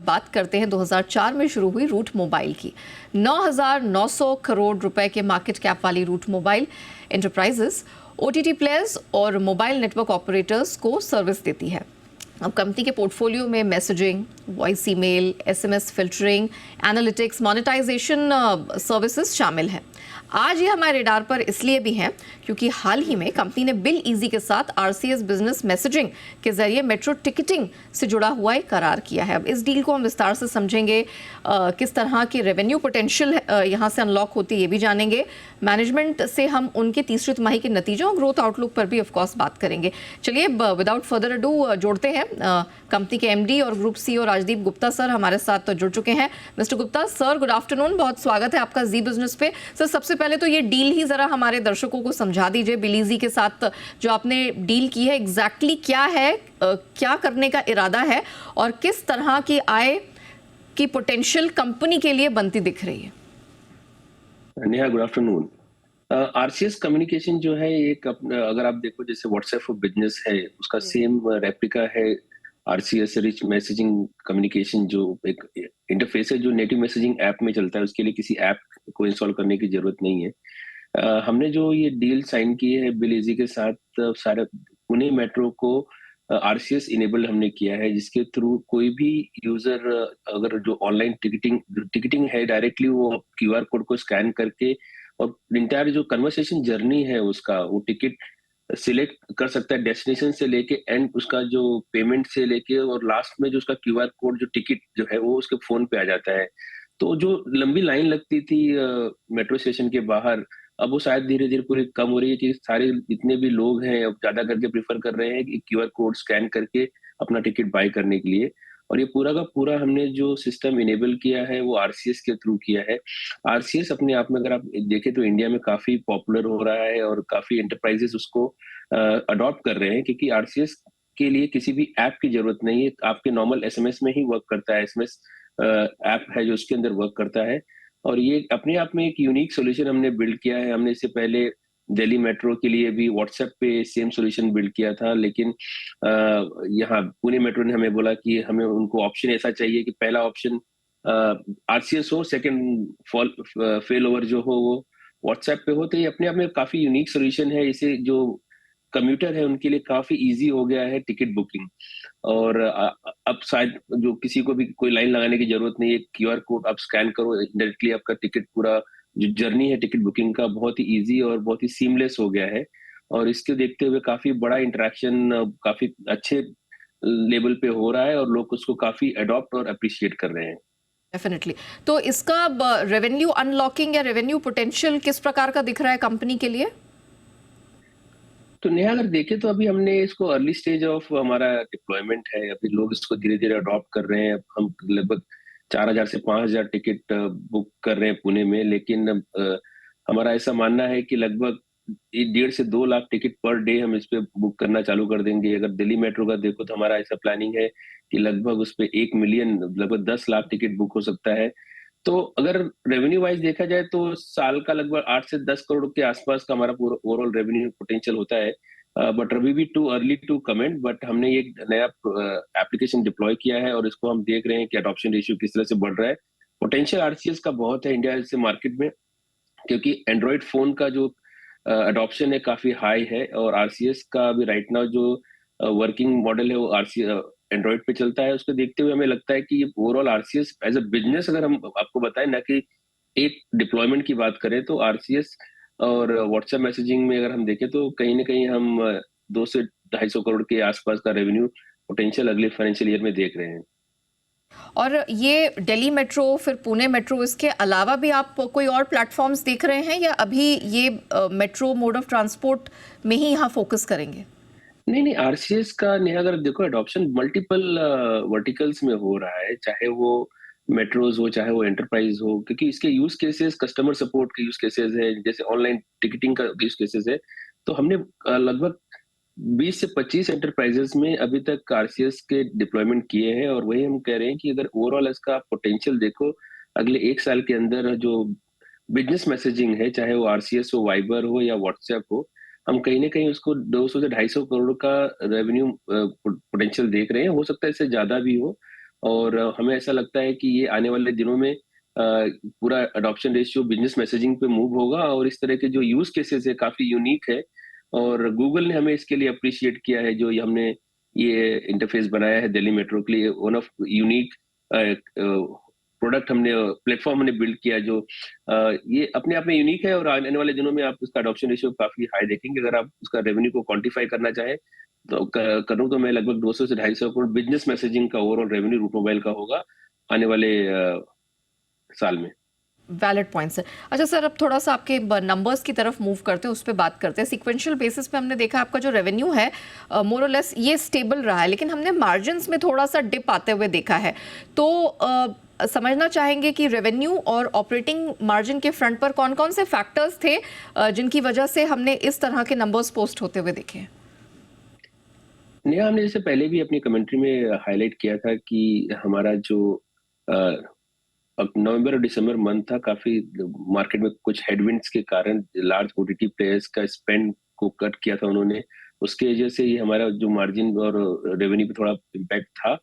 बात करते हैं 2004 में शुरू हुई रूट मोबाइल की। 9,900 करोड़ रुपए के मार्केट कैप वाली Route Mobile enterprises OTT players और मोबाइल नेटवर्क ऑपरेटर्स को सर्विस देती है। अब कंपनी के पोर्टफोलियो में messaging, voice email, SMS filtering, analytics, monetisation services शामिल हैं। आज ये हमारे रेडार पर इसलिए भी हैं क्योंकि हाल ही में कंपनी ने बिल इजी के साथ आरसीएस बिजनेस मैसेजिंग के जरिए मेट्रो टिकटिंग से जुड़ा हुआ एक करार किया है। अब इस डील को हम विस्तार से समझेंगे, किस तरह की रेवेन्यू पोटेंशियल यहाँ से अनलॉक होती है ये भी जानेंगे। मैनेजमेंट से हम उनके तीसरी तिमाही के नतीजों और ग्रोथ आउटलुक पर भी ऑफकोर्स बात करेंगे। चलिए विदाउट फर्दर अडू जोड़ते हैं कंपनी के एमडी और group CEO Rajdeep Gupta sir हमारे साथ जुड़ चुके हैं। Mister Gupta sir, good afternoon, बहुत स्वागत है आपका जी बिजनेस पे। सर, सबसे पहले तो ये डील ही जरा हमारे दर्शकों को समझा दीजिए, बिलीजी के साथ जो आपने डील की है एग्जैक्टली क्या है, क्या करने का इरादा है और किस तरह की आय की पोटेंशियल कंपनी के लिए बनती दिख रही है। Neha, good afternoon. RCS communication जो है एक अगर आप देखो जैसे व्हाट्सएप फॉर बिजनेस है उसका सेम रेप्लिका है आरसीएस रिच मैसेजिंग कम्युनिकेशन, जो एक इंटरफेस है जो नेटिव मैसेजिंग ऐप में चलता है। उसके लिए किसी ऐप को इंस्टॉल करने की जरूरत नहीं है। हमने जो ये डील साइन की है बिलीजी के साथ, सारा पुणे मेट्रो को आरसीएस इनेबल्ड हमने किया है, जिसके थ्रू कोई भी यूजर अगर जो ऑनलाइन टिकटिंग है डायरेक्टली वो क्यूआर कोड को स्कैन करके और इंटायर जो कन्वर्सेशन जर्नी है उसका वो टिकट सिलेक्ट कर सकता है, डेस्टिनेशन से लेके एंड उसका जो पेमेंट से लेके और लास्ट में जो उसका क्यूआर कोड जो टिकट जो है वो उसके फोन पे आ जाता है। तो जो लंबी लाइन लगती थी मेट्रो स्टेशन के बाहर, अब वो शायद धीरे धीरे पूरी कम हो रही है कि सारे जितने भी लोग हैं अब ज्यादा करके प्रेफर कर रहे हैं कि क्यूआर कोड स्कैन करके अपना टिकट बाय करने के लिए। और ये पूरा का पूरा हमने जो सिस्टम इनेबल किया है वो आरसीएस के थ्रू किया है। आरसीएस अपने आप में अगर आप देखें तो इंडिया में काफी पॉपुलर हो रहा है और काफी एंटरप्राइजेस उसको अडॉप्ट कर रहे हैं, क्योंकि आरसीएस के लिए किसी भी ऐप की जरूरत नहीं है। आपके नॉर्मल एसएमएस में ही वर्क करता है, एसएमएस ऐप है जो उसके अंदर वर्क करता है। और ये अपने आप में एक यूनिक सॉल्यूशन हमने बिल्ड किया है। हमने इससे पहले दिल्ली मेट्रो के लिए भी व्हाट्सएप पे सेम सॉल्यूशन बिल्ड किया था, लेकिन यहाँ पुणे मेट्रो ने हमें बोला कि हमें उनको ऑप्शन ऐसा चाहिए कि पहला ऑप्शन आरसीएस हो, सेकंड फेल ओवर जो हो वो व्हाट्सएप पे हो। तो ये अपने आप में काफी यूनिक सॉल्यूशन है। इसे जो कम्यूटर है उनके लिए काफी इजी हो गया है टिकट बुकिंग। और अब शायद जो किसी को भी कोई लाइन लगाने की जरूरत नहीं है, क्यूआर कोड आप स्कैन करो डायरेक्टली आपका टिकट, पूरा जो जर्नी है टिकट बुकिंग का बहुत ही इजी और बहुत ही सीमलेस हो गया है। और इसके देखते हुए काफी बड़ा इंटरेक्शन काफी अच्छे लेवल पे हो रहा है और लोग उसको काफी अडॉप्ट और अप्रिशिएट कर रहे हैं। डेफिनेटली। तो इसका रेवेन्यू अनलॉकिंग या रेवेन्यू पोटेंशियल किस प्रकार का दिख रहा है कंपनी के लिए? तो नेहा, अगर देखें तो अभी हमने इसको अर्ली स्टेज ऑफ हमारा डिप्लॉयमेंट है। अभी लोग इसको धीरे धीरे अडॉप्ट कर रहे हैं। हम लगभग 4,000 से 5,000 टिकट बुक कर रहे हैं पुणे में, लेकिन हमारा ऐसा मानना है कि लगभग 1.5 से 2 लाख टिकट पर डे हम इस पे बुक करना चालू कर देंगे। अगर दिल्ली मेट्रो का देखो तो हमारा ऐसा प्लानिंग है कि लगभग उस पे 1 मिलियन, लगभग 10 लाख टिकट बुक हो सकता है। तो अगर रेवेन्यू वाइज देखा जाए तो साल का लगभग 8 से 10 करोड़ के आसपास का हमारा पूरा ओवरऑल रेवेन्यू पोटेंशियल होता है। बट अभी भी too early to comment, but हमने एक नया एप्लीकेशन डिप्लॉय किया है और इसको हम देख रहे हैं कि अडॉप्शन रेशियो किस तरह से बढ़ रहा है। पोटेंशियल आरसीएस का बहुत है इंडिया से मार्केट में, क्योंकि एंड्रॉइड फोन का जो अडॉप्शन है काफी हाई है और आरसीएस का अभी राइट नाउ जो वर्किंग मॉडल है वो आरसीएस एंड्रॉइड पे चलता है। उसको देखते हुए हमें लगता है कि overall RCS as a business, अगर हम आपको बताएं ना कि एक डिप्लॉयमेंट की बात करें, तो आरसीएस और व्हाट्सएप मैसेजिंग में अगर हम देखें तो कहीं ना कहीं हम 2 से 250 करोड़ के आसपास का रेवेन्यू पोटेंशियल अगले फाइनेंशियल ईयर में देख रहे हैं। और ये दिल्ली मेट्रो, फिर पुणे मेट्रो, इसके अलावा भी आप कोई और प्लेटफॉर्म्स देख रहे हैं या अभी ये मेट्रो मोड ऑफ ट्रांसपोर्ट में ही यहाँ फोकस करेंगे? नहीं, आरसीएस का नहीं, अगर देखो अडॉप्शन मल्टीपल वर्टिकल्स में हो रहा है, चाहे वो मेट्रोज हो चाहे वो एंटरप्राइज हो, क्योंकि इसके यूज केसेस कस्टमर सपोर्ट के यूज केसेस है, जैसे ऑनलाइन टिकटिंग का यूज केसेस है। तो हमने लगभग 20 से 25 एंटरप्राइजेस में अभी तक आरसीएस के डिप्लॉयमेंट किए हैं। और वही हम कह रहे हैं कि अगर ओवरऑल इसका पोटेंशियल देखो, अगले 1 साल के अंदर जो बिजनेस मैसेजिंग है, चाहे वो आरसीएस हो, वाइबर हो या व्हाट्सएप हो, हम कहीं ना कहीं उसको 200 से 250 करोड़ का रेवेन्यू पोटेंशियल देख रहे हैं। हो सकता है इससे ज्यादा भी हो। और हमें ऐसा लगता है कि ये आने वाले दिनों में पूरा अडॉप्शन रेशियो बिज़नेस मैसेजिंग पे मूव होगा और इस तरह के जो यूज़ केसेस है काफ़ी यूनिक है और गूगल ने हमें इसके लिए एप्रिशिएट किया है जो ये हमने ये इंटरफेस बनाया है दिल्ली मेट्रो के लिए वन ऑफ यूनिक प्रोडक्ट हमने प्लेटफॉर्म हमने बिल्ड किया जो ये अपने आप में यूनिक है और आने वाले दिनों में आप उसका अडॉप्शन रेशियो काफ़ी हाई देखेंगे। अगर आप उसका रेवेन्यू को क्वांटिफाई करना चाहें तो करूँ तो मैं लगभग 200 से 250 करोड़ बिज़नेस मैसेजिंग का ओवरऑल रेवेन्यू रूट मोबाइल का होगा आने वाले साल में। Valid point sir. अच्छा सर, अब थोड़ा सा आपके नंबर्स की तरफ मूव करते हैं, उस पर बात करते हैं। सिक्वेंशियल बेसिस पे हमने देखा आपका जो रेवेन्यू है मोर और लेस ये स्टेबल रहा है, लेकिन हमने मार्जिन्स में थोड़ा सा डिप आते हुए देखा है। तो समझना चाहेंगे कि रेवेन्यू और ऑपरेटिंग मार्जिन के फ्रंट पर कौन कौन से फैक्टर्स थे जिनकी वजह से हमने इस तरह के नंबर्स पोस्ट होते हुए देखे हैं? नेहा, हमने जैसे पहले भी अपनी कमेंट्री में हाईलाइट किया था कि हमारा जो अब नवंबर और दिसंबर मंथ था काफी मार्केट में कुछ हेडविंड्स के कारण लार्ज ओटीटी प्लेयर्स का स्पेंड को कट किया था उन्होंने। उसके वजह से ये हमारा जो मार्जिन और रेवेन्यू पे थोड़ा इम्पैक्ट था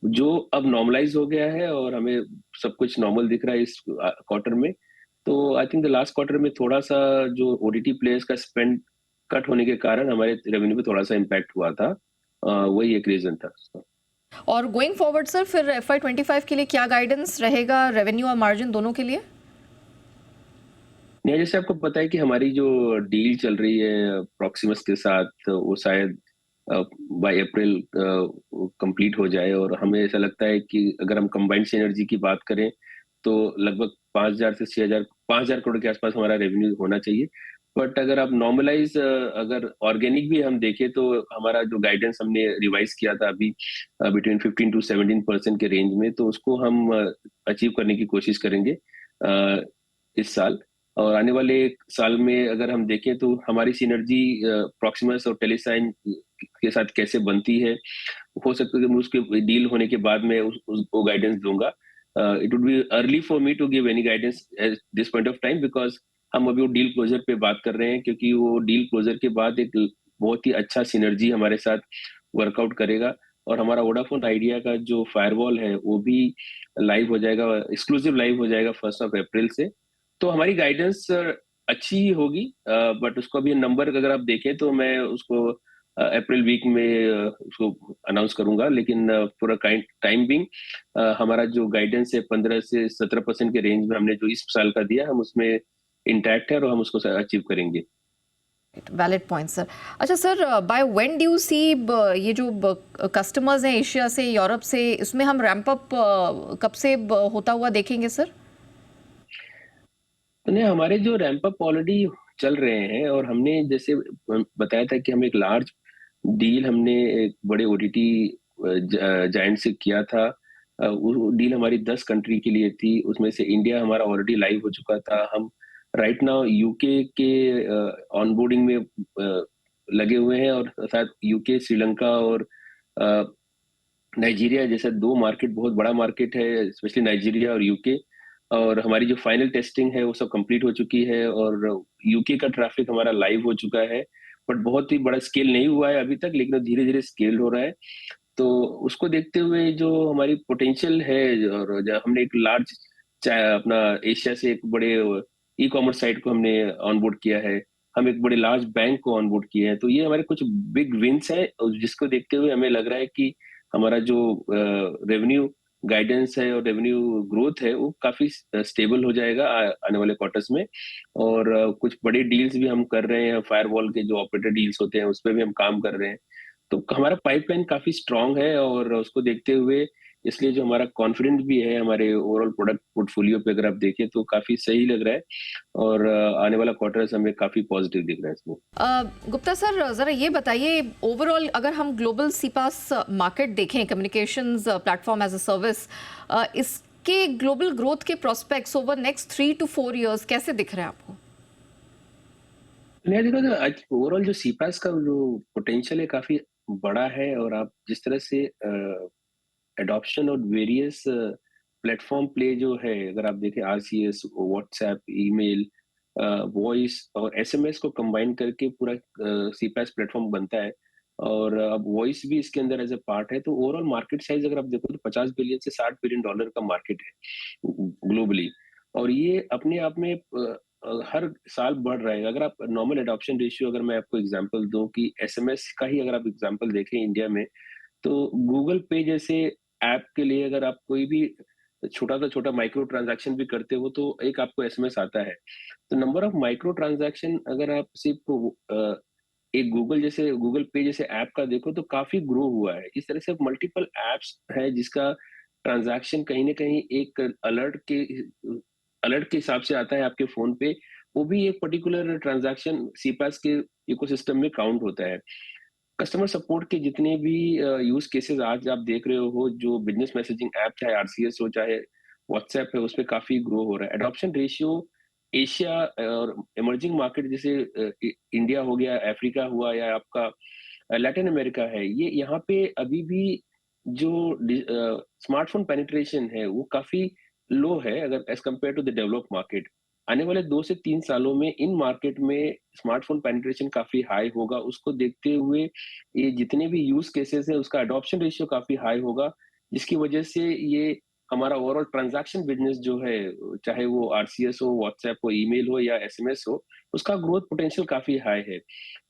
जो अब नॉर्मलाइज हो गया है और हमें सब कुछ नॉर्मल दिख रहा है इस क्वार्टर में। तो I think the last quarter में थोड़ा सा जो ओटीटी प्लेयर्स का स्पेंड कट होने के कारण हमारे रेवेन्यू पे थोड़ा सा इम्पैक्ट हुआ था। वही एक रीजन था उसका। और गोइंग फॉरवर्ड सर, फिर FY25 के लिए क्या गाइडेंस रहेगा रेवेन्यू और मार्जिन दोनों के लिए? नहीं, जैसे आपको पता है कि हमारी जो डील चल रही है प्रॉक्सिमस के साथ वो शायद बाय अप्रैल कंप्लीट हो जाए और हमें ऐसा लगता है कि अगर हम कंबाइंड सिनर्जी की बात करें तो लगभग 5,000 से 6,000 5,000 करोड़ के आसपास हमारा रेवेन्यू होना चाहिए। बट अगर आप नॉर्मलाइज अगर ऑर्गेनिक भी हम देखें तो हमारा जो गाइडेंस हमने रिवाइज किया था अभी बिटवीन 15 to 17% के रेंज में, तो उसको हम अचीव करने की कोशिश करेंगे इस साल। और आने वाले एक साल में अगर हम देखें तो हमारी सिनर्जी प्रॉक्सिमस और टेलीसाइन के साथ कैसे बनती है, हो सकता है कि मैं उसके डील होने के बाद मैं वो गाइडेंस दूंगा। It would be early for me to give any guidance at this point of time because हम अभी वो डील क्लोजर पे बात कर रहे हैं क्योंकि वो डील क्लोजर के बाद एक बहुत ही अच्छा सिनर्जी हमारे साथ वर्कआउट करेगा और हमारा वोडाफोन आइडिया का जो फायरवॉल है वो भी लाइव हो जाएगा, एक्सक्लूसिव लाइव हो जाएगा 1 अप्रैल से। तो हमारी गाइडेंस अच्छी होगी बट उसको अभी नंबर अगर आप देखें तो मैं उसको अप्रैल वीक में उसको अनाउंस करूंगा, लेकिन पूरा टाइम बिंग हमारा जो गाइडेंस है 15 से 17% के रेंज में हमने जो इस साल का दिया हम उसमें इंटैक्ट है और हम उसको अचीव करेंगे। Valid point sir. अच्छा sir, by when do you see ये जो कस्टमर्स हैं एशिया से, यूरोप से, इसमें हम रैंप अप कब से होता हुआ देखेंगे सर? तो नहीं, हमारे जो रैंप अप ऑलरेडी चल रहे हैं और हमने जैसे बताया था कि हम एक लार्ज डील हमने एक बड़े ओटीटी जायंट से किया था। वो डील हमारी 10 कंट्री के लिए थी, उसमें से इंडिया हमारा ऑलरेडी लाइव हो चुका था। हम राइट नाउ यूके के ऑनबोर्डिंग में लगे हुए हैं और साथ यूके, श्रीलंका और नाइजीरिया जैसे 2 मार्केट बहुत बड़ा मार्केट है, स्पेशली नाइजीरिया और यूके। और हमारी जो फाइनल टेस्टिंग है वो सब कंप्लीट हो चुकी है और यूके का ट्रैफिक हमारा लाइव हो चुका है। बट बहुत ही बड़ा स्केल नहीं हुआ है अभी तक, लेकिन धीरे-धीरे स्केल हो रहा है। तो उसको देखते हुए जो हमारी पोटेंशियल है और हमने एक लार्ज अपना एशिया से एक बड़े ई कॉमर्स साइट को हमने ऑनबोर्ड किया है। हम एक बड़े लार्ज बैंक को ऑनबोर्ड किए हैं। तो ये हमारे कुछ बिग विन्स हैं और जिसको देखते हुए हमें लग रहा है कि हमारा जो रेवेन्यू गाइडेंस है और रेवेन्यू ग्रोथ है वो काफी स्टेबल हो जाएगा आने वाले क्वार्टर्स में। और कुछ बड़े डील्स भी हम कर रहे हैं, फायरवॉल के जो ऑपरेटर डील्स होते हैं उस पे भी हम काम कर रहे हैं। तो हमारा पाइपलाइन काफी स्ट्रांग है और उसको देखते हुए इसलिए जो हमारा कॉन्फिडेंट भी है हमारे ओवरऑल प्रोडक्ट पोर्टफोलियो पे अगर आप देखें तो काफी सही लग रहा है और आने वाला क्वार्टर्स हमें काफी पॉजिटिव दिख रहा है इसमें। गुप्ता सर, ज़रा ये बताइए, ओवरऑल अगर हम ग्लोबल सीपास मार्केट देखें, communications platform as a service, इसके ग्लोबल ग्रोथ के prospects over next 3 to 4 years कैसे दिख रहे हैं आपको? मैं देखा था आज ओवरऑल जो सीपास का जो पोटेंशियल है काफी बड़ा है और आप जिस तरह से एडॉप्शन और वेरियस प्लेटफॉर्म प्ले जो है अगर आप देखें आरसीएस, व्हाट्सएप, ईमेल, वॉइस और एसएमएस को कंबाइन करके पूरा सीपैस प्लेटफॉर्म बनता है। और अब वॉइस भी इसके अंदर एज ए पार्ट है। तो ओवरऑल मार्केट साइज अगर आप देखो तो 50 बिलियन से 60 बिलियन डॉलर का मार्केट है ग्लोबली। और ये अपने आप में हर साल बढ़ रहा है। अगर आप नॉर्मल एडॉप्शन रेशियो, अगर मैं आपको एग्जांपल दूं कि एसएमएस का ही अगर आप एग्जांपल देखें इंडिया में, तो गूगल पे जैसे ऐप के लिए अगर आप कोई भी छोटा से छोटा माइक्रो ट्रांजैक्शन भी करते हो तो एक आपको एसएमएस आता है। तो नंबर ऑफ माइक्रो ट्रांजैक्शन अगर आप सिर्फ एक गूगल पे जैसे ऐप का देखो तो काफी ग्रो हुआ है। इस तरह से मल्टीपल एप्स है जिसका ट्रांजैक्शन कहीं ना कहीं एक अलर्ट के हिसाब से आता है आपके फोन पे। वो भी एक पर्टिकुलर ट्रांजैक्शन सीपैस के इकोसिस्टम में काउंट होता है। कस्टमर सपोर्ट के जितने भी यूज केसेस आज आप देख रहे हो, जो बिजनेस मैसेजिंग ऐप चाहे आरसीएस हो चाहे व्हाट्सएप है, उस पे काफी ग्रो हो रहा है। एडॉप्शन रेशियो एशिया और इमर्जिंग मार्केट जैसे इंडिया हो गया, अफ्रीका हुआ या आपका लैटिन अमेरिका है, ये यहाँ पे अभी भी जो स्मार्टफोन पेनिट्रेशन है वो काफी लो है अगर as compared to the develop market. आने वाले 2 से 3 सालों में इन मार्केट में स्मार्टफोन पेनिट्रेशन काफी हाई होगा। उसको देखते हुए ये जितने भी यूज केसेस है उसका अडॉप्शन रेशियो काफी हाई होगा, जिसकी वजह से ये हमारा ओवरऑल ट्रांजैक्शन बिजनेस जो है, चाहे वो आरसीएस हो, व्हाट्सएप हो, ईमेल हो या एसएमएस हो, उसका ग्रोथ पोटेंशियल काफी हाई है।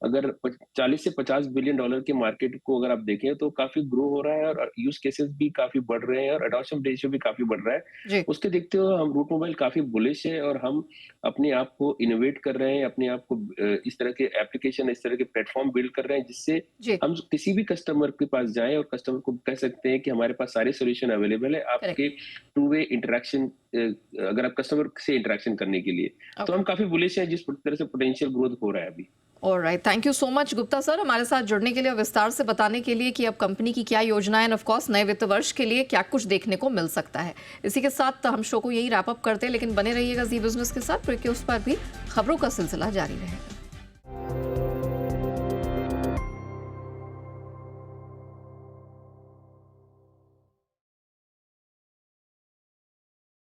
अगर 40 से 50 बिलियन डॉलर के मार्केट को अगर आप देखें तो काफी ग्रो हो रहा है और यूज केसेस भी काफी बढ़ रहे हैं और अडॉप्शन रेशियो भी काफी बढ़ रहा है। जी। उसके देखते हुए हम रूट मोबाइल काफी बुलिश है और हम अपने आप को इनोवेट कर रहे हैं, अपने आप को इस तरह के एप्लीकेशन, इस तरह के प्लेटफॉर्म बिल्ड कर रहे हैं जिससे जी। हम किसी भी कस्टमर के पास जाएं और कस्टमर को कह सकते हैं कि हमारे पास सारे सॉल्यूशन अवेलेबल है करेक्ट। आपके टू वे इंटरेक्शन, अगर आप कस्टमर से इंटरेक्शन करने के लिए। तो ओके। हम काफी बुलिश हैं जिस तरह से पोटेंशियल ग्रोथ हो रहा है अभी। Alright, thank you so much Gupta sir, हमारे साथ जुड़ने के लिए और विस्तार से बताने के लिए कि अब कंपनी की क्या योजनाएं एंड ऑफ कोर्स नए वित्त वर्ष के लिए क्या कुछ देखने को मिल सकता है। इसी के साथ हम शो को यही रैप अप करते हैं, लेकिन बने रहिएगा जी बिजनेस के साथ, क्योंकि उस पर भी खबरों का सिलसिला जारी रहेगा।